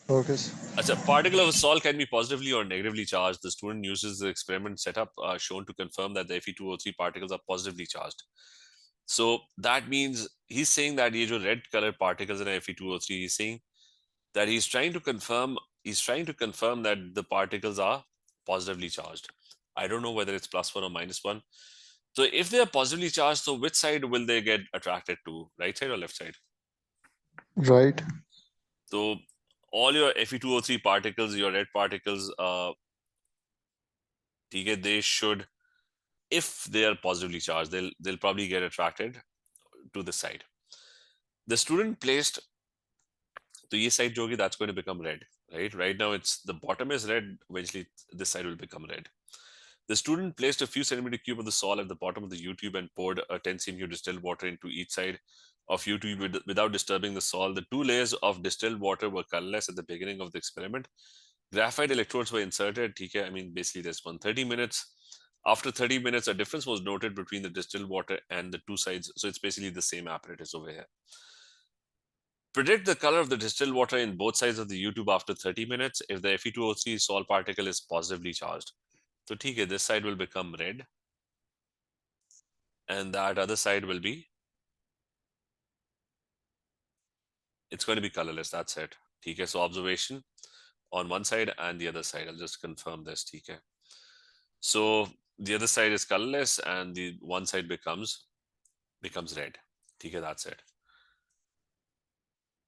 Okay. A particle of a sol can be positively or negatively charged. The student uses the experiment setup shown to confirm that the Fe2O3 particles are positively charged. So that means he's saying that ये जो red color particles in Fe2O3, he's saying that he's trying to confirm that the particles are positively charged. I don't know whether it's +1 or -1. So if they are positively charged, so which side will they get attracted to? Right side or left side? Right. So all your Fe2O3 particles, your red particles, they should, if they are positively charged, they'll probably get attracted to the side. The student placed, so ये side जो होगी, that's going to become red, right? Right now it's the bottom is red. Eventually this side will become red. The student placed a few centimeter cube of the sol at the bottom of the U-tube and poured a 10 cm distilled water into each side of U-tube without disturbing the sol. The two layers of distilled water were colorless at the beginning of the experiment. Graphite electrodes were inserted. I mean, basically there's 30 minutes. After 30 minutes, a difference was noted between the distilled water and the two sides. So it's basically the same apparatus over here. Predict the color of the distilled water in both sides of the U-tube after 30 minutes if the Fe2O3 sol particle is positively charged. So this side will become red and that other side will be, it's going to be colorless. That's it. So observation on one side and the other side. I'll just confirm this. So the other side is colorless and the one side becomes red. That's it.